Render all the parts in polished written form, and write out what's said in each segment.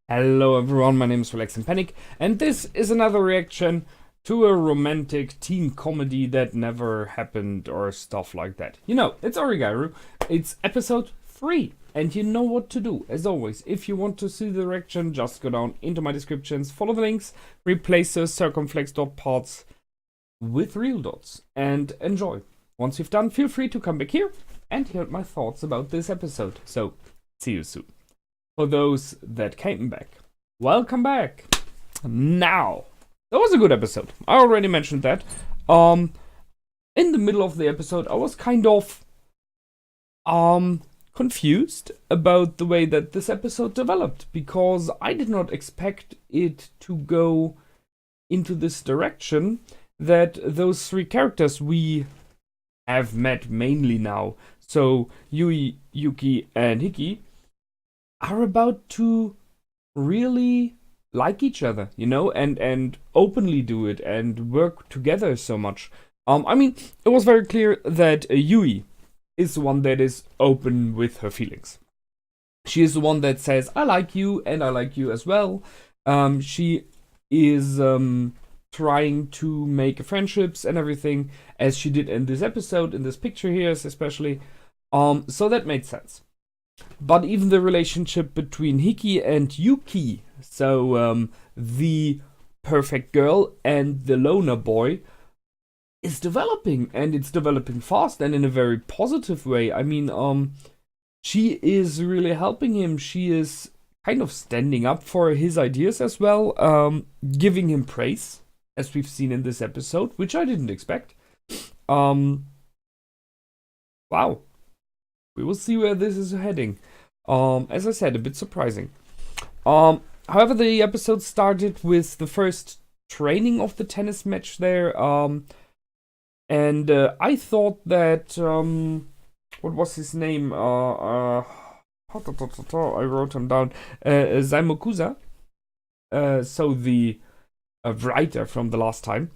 Hello everyone, my name is Relax and Panic, and this is another reaction to a romantic teen comedy that never happened or stuff like that. You know, it's Oregairu, it's episode 3, and you know what to do. As always, if you want to see the reaction, just go down into my descriptions, follow the links, replace the circumflex dot parts with real dots, and enjoy. Once you've done, feel free to come back here and hear my thoughts about this episode. So, see you soon. For those that came back, welcome back. Now, that was a good episode. I already mentioned that. In the middle of the episode, I was kind of confused about the way that this episode developed because I did not expect it to go into this direction. That those three characters we have met mainly now, so Yui, Yuki, and Hiki, are about to really like each other, you know, and openly do it and work together so much. I mean, it was very clear that Yui is the one that is open with her feelings. She is the one that says, I like you and I like you as well. She is trying to make friendships and everything, as she did in this episode, in this picture here especially. So that made sense. But even the relationship between Hiki and Yuki, so the perfect girl and the loner boy, is developing, and it's developing fast and in a very positive way. I mean, she is really helping him. She is kind of standing up for his ideas as well, giving him praise, as we've seen in this episode, which I didn't expect. Wow. We will see where this is heading. As I said, a bit surprising. However, the episode started with the first training of the tennis match there. And I thought that what was his name? I wrote him down. Zaimokuza. So the writer from the last time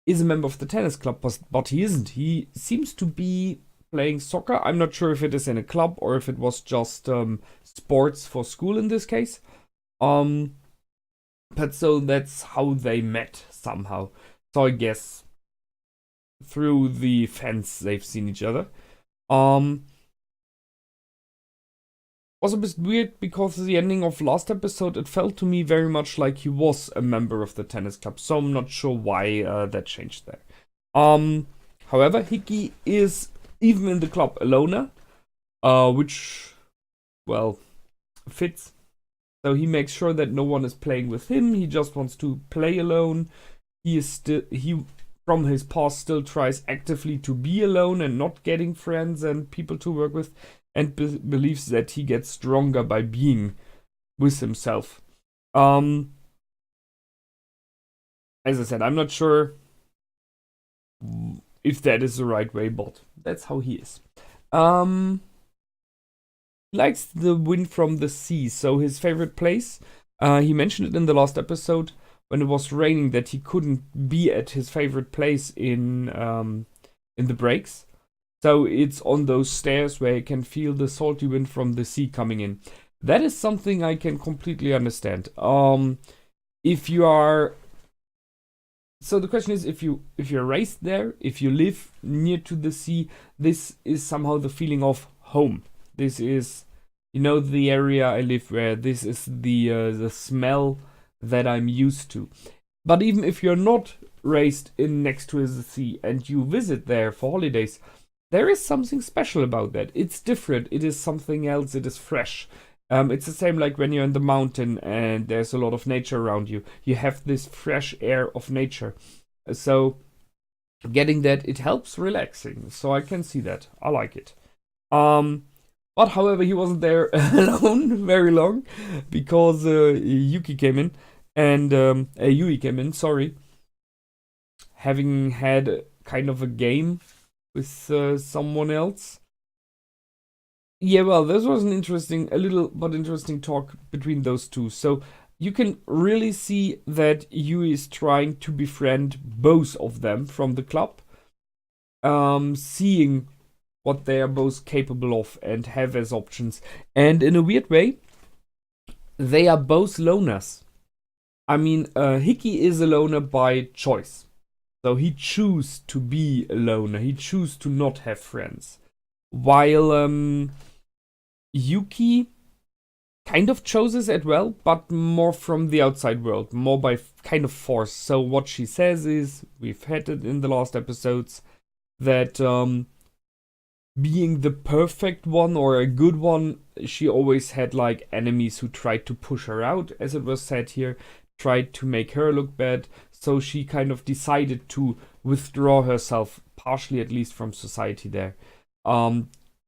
is a member of the tennis club, but he isn't. He seems to be playing soccer. I'm not sure if it is in a club or if it was just sports for school in this case. But so that's how they met somehow. So I guess through the fence they've seen each other. Was a bit weird because the ending of last episode, it felt to me very much like he was a member of the tennis club. So I'm not sure why that changed there. However, Hiki is even in the club a loner, which, well, fits. So he makes sure that no one is playing with him. He just wants to play alone. He from his past still tries actively to be alone and not getting friends and people to work with, and believes that he gets stronger by being with himself. As I said, I'm not sure if that is the right way, but that's how he is. He likes the wind from the sea, so his favorite place. He mentioned it in the last episode when it was raining that he couldn't be at his favorite place in the breaks. So it's on those stairs where he can feel the salty wind from the sea coming in. That is something I can completely understand. If you are So the question is, if you're raised there, if you live near to the sea, this is somehow the feeling of home. This is, you know, the area I live where. This is the smell that I'm used to. But even if you're not raised in next to the sea and you visit there for holidays, there is something special about that. It's different. It is something else. It is fresh. It's the same like when you're in the mountain and there's a lot of nature around you. You have this fresh air of nature. So getting that, it helps relaxing. So I can see that. I like it. But however, he wasn't there alone very long because Yuki came in and Yui came in, sorry. Having had kind of a game with someone else. Yeah, well, this was a little but interesting talk between those two. So you can really see that Yui is trying to befriend both of them from the club, seeing what they are both capable of and have as options. And in a weird way, they are both loners. I mean, Hickey is a loner by choice. So he chooses to be a loner. He chooses to not have friends. While Yuki kind of chooses it well, but more from the outside world, more by kind of force. So what she says is, we've had it in the last episodes, that being the perfect one or a good one, she always had like enemies who tried to push her out, as it was said here, tried to make her look bad. So she kind of decided to withdraw herself, partially at least, from society there,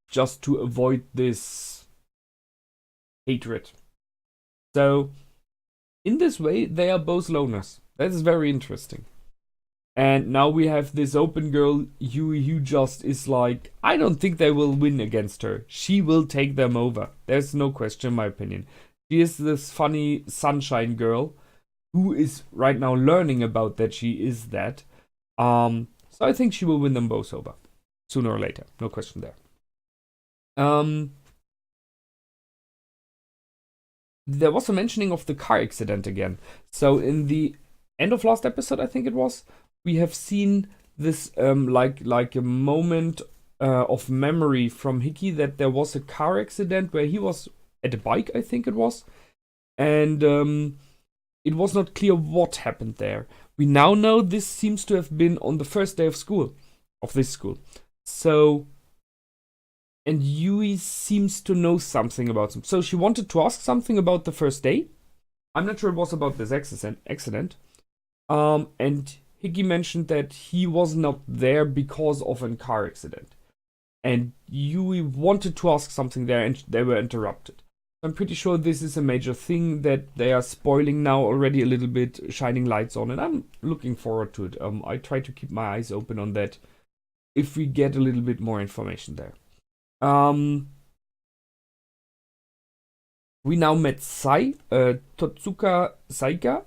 just to avoid this hatred. So in this way, they are both loners. That is very interesting. And now we have this open girl, Yui, who just is like, I don't think they will win against her. She will take them over. There's no question, in my opinion. She is this funny sunshine girl who is right now learning about that she is that. So I think she will win them both over. Sooner or later. No question there. There was a mentioning of the car accident again. So in the end of last episode, I think it was, we have seen this like a moment of memory from Hickey that there was a car accident where he was at a bike, I think it was, and it was not clear what happened there. We now know this seems to have been on the first day of school, of this school. So, and Yui seems to know something about him. So she wanted to ask something about the first day. I'm not sure it was about this accident. And Hickey mentioned that he was not there because of a car accident. And Yui wanted to ask something there and they were interrupted. I'm pretty sure this is a major thing that they are spoiling now already a little bit, shining lights on, and I'm looking forward to it. I try to keep my eyes open on that if we get a little bit more information there. We now met Sai, Totsuka Saika.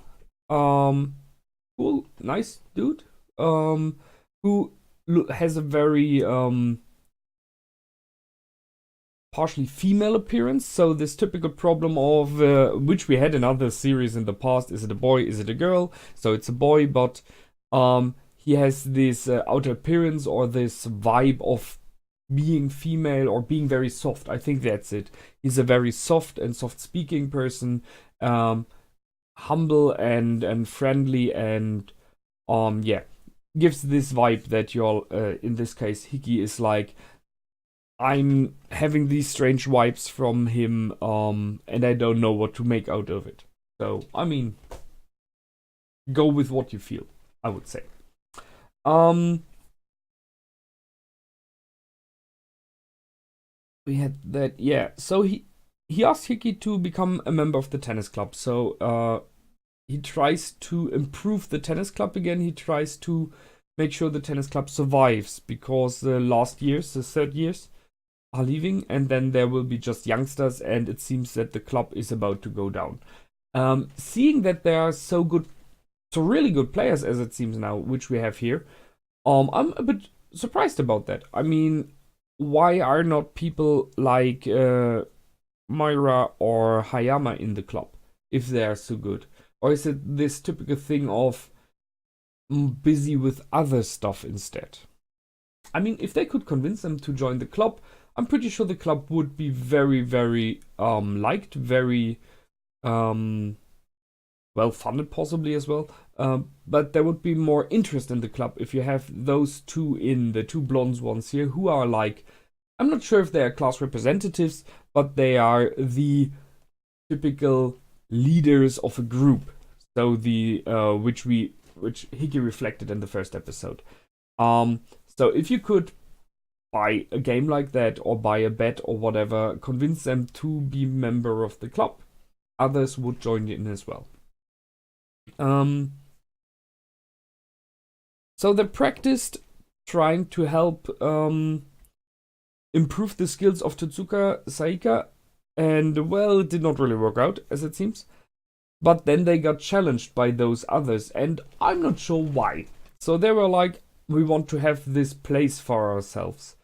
Cool, nice dude. Who has a very partially female appearance. So this typical problem of which we had in other series in the past: is it a boy? Is it a girl? So it's a boy, but he has this outer appearance or this vibe of being female or being very soft. I think that's it. He's a very soft and soft-speaking person. Humble and friendly, and yeah, gives this vibe that you're in this case Hickey is like, I'm having these strange vibes from him, and I don't know what to make out of it. So I mean, go with what you feel, I would say. We had that, yeah. So he asked Hickey to become a member of the tennis club. So he tries to improve the tennis club again. He tries to make sure the tennis club survives, because the last years, the third years, are leaving, and then there will be just youngsters, and it seems that the club is about to go down. Seeing that there are so really good players as it seems now, which we have here, I'm a bit surprised about that. I mean, why are not people like Moira or Hayama in the club if they are so good? Or is it this typical thing of busy with other stuff instead? I mean, if they could convince them to join the club, I'm pretty sure the club would be very, very liked, very well funded possibly as well. But there would be more interest in the club if you have those two in, the two blonde ones here, who are like, I'm not sure if they are class representatives, but they are the typical leaders of a group. So the which Hickey reflected in the first episode. So if you could buy a game like that, or buy a bet or whatever, convince them to be member of the club, others would join in as well. So they practiced trying to help improve the skills of Totsuka Saika, and well, it did not really work out, as it seems. But then they got challenged by those others, and I'm not sure why. So they were like, we want to have this place for ourselves.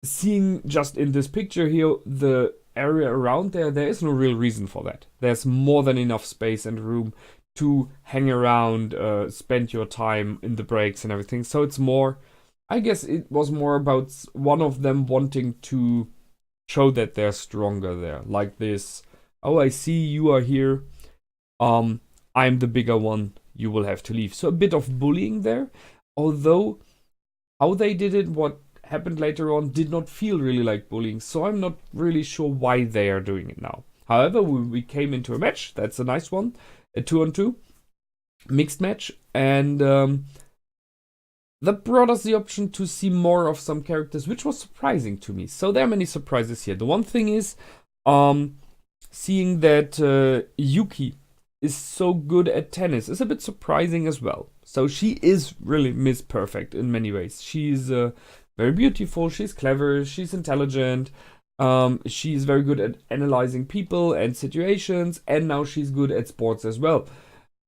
Seeing just in this picture here, the area around there is no real reason for that. There's more than enough space and room to hang around, spend your time in the breaks and everything. So it's more, I guess it was more about one of them wanting to show that they're stronger there. Like this, oh, I see you are here. I'm the bigger one. You will have to leave. So a bit of bullying there. Although how they did it, what happened later on, did not feel really like bullying. So I'm not really sure why they are doing it now. However, we came into a match. That's a nice one. A 2-on-2 mixed match. And that brought us the option to see more of some characters, which was surprising to me. So there are many surprises here. The one thing is seeing that Yuki is so good at tennis is a bit surprising as well. So she is really Miss Perfect in many ways. She's very beautiful, she's clever, she's intelligent, she's very good at analyzing people and situations, and now she's good at sports as well.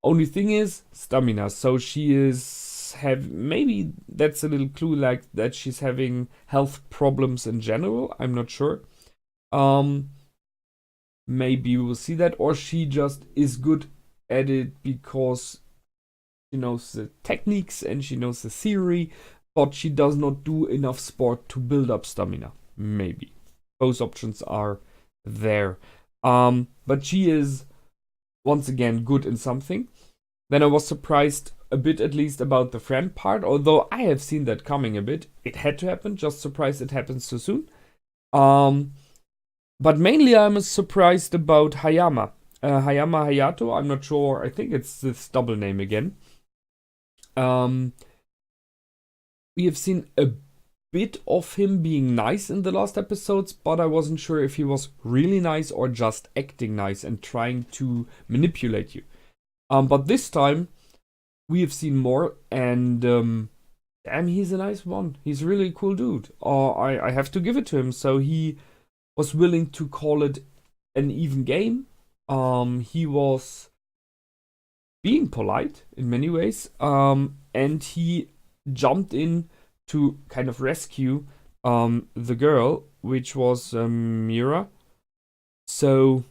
Only thing is stamina. So she is maybe that's a little clue, like that she's having health problems in general. I'm not sure. Maybe we'll see that, or she just is good at it because she knows the techniques and she knows the theory, but she does not do enough sport to build up stamina. Maybe. Both options are there. But she is, once again, good in something. Then I was surprised a bit, at least, about the friend part, although I have seen that coming a bit. It had to happen, just surprised it happens so soon. But mainly I'm surprised about Hayama. Hayama Hayato, I'm not sure, I think it's this double name again. We have seen a bit of him being nice in the last episodes, but I wasn't sure if he was really nice or just acting nice and trying to manipulate you. But this time, we have seen more, and damn, he's a nice one. He's really a cool dude. I have to give it to him. So he was willing to call it an even game. He was being polite in many ways, and he jumped in to kind of rescue the girl, which was Mira. So,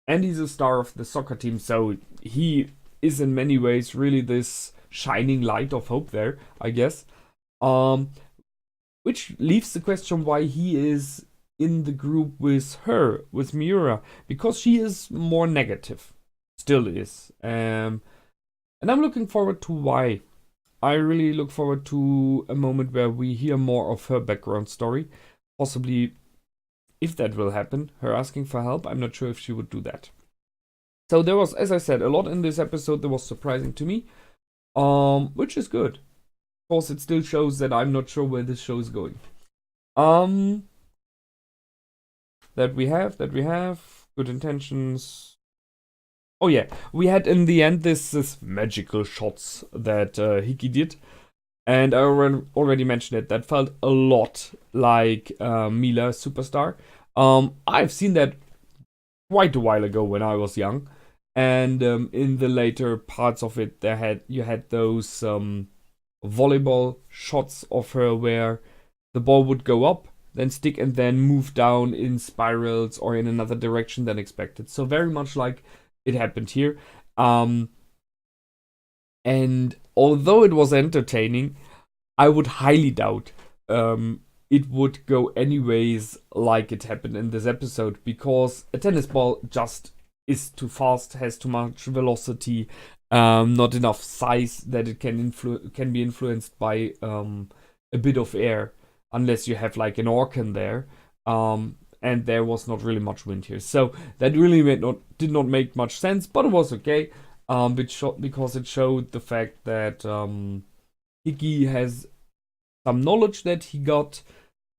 and he's a star of the soccer team, so he is in many ways really this shining light of hope there, I guess. Which leaves the question why he is in the group with her, with Miura, because she is more negative. Still is. And I'm looking forward to why. I really look forward to a moment where we hear more of her background story. Possibly, if that will happen, her asking for help. I'm not sure if she would do that. So there was, as I said, a lot in this episode that was surprising to me. Which is good. Of course, it still shows that I'm not sure where this show is going. That we have good intentions. Oh yeah, we had in the end this magical shots that Hiki did, and I already mentioned it. That felt a lot like Mila Superstar. I've seen that quite a while ago when I was young, and in the later parts of it, you had those volleyball shots of her where the ball would go up, then stick, and then move down in spirals or in another direction than expected. So very much like it happened here. And although it was entertaining, I would highly doubt it would go anyways like it happened in this episode, because a tennis ball just is too fast, has too much velocity, not enough size that it can be influenced by a bit of air, unless you have like an orkan there. And there was not really much wind here. So that really did not make much sense, but it was okay. Because it showed the fact that Hiki has some knowledge that he got,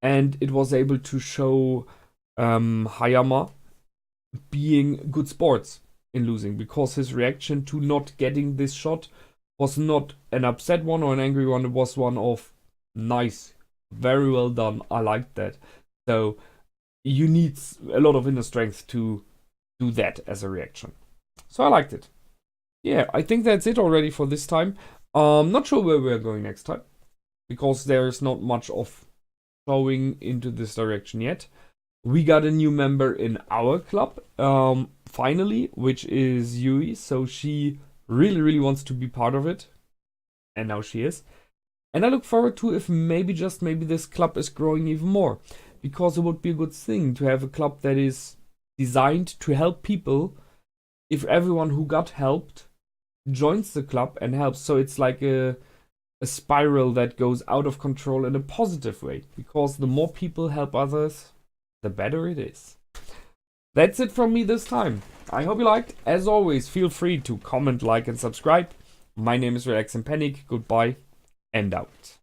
and it was able to show Hayama being good sports in losing, because his reaction to not getting this shot was not an upset one or an angry one. It was one of nice, very well done, I liked that. So you need a lot of inner strength to do that as a reaction. So I liked it. Yeah, I think that's it already for this time. Not sure where we're going next time, because there's not much of showing into this direction yet. We got a new member in our club, finally, which is Yui. So she really, really wants to be part of it. And now she is. And I look forward to if maybe, just maybe, this club is growing even more. Because it would be a good thing to have a club that is designed to help people if everyone who got helped joins the club and helps. So it's like a spiral that goes out of control in a positive way. Because the more people help others, the better it is. That's it from me this time. I hope you liked. As always, feel free to comment, like, and subscribe. My name is Relax and Panic. Goodbye and out.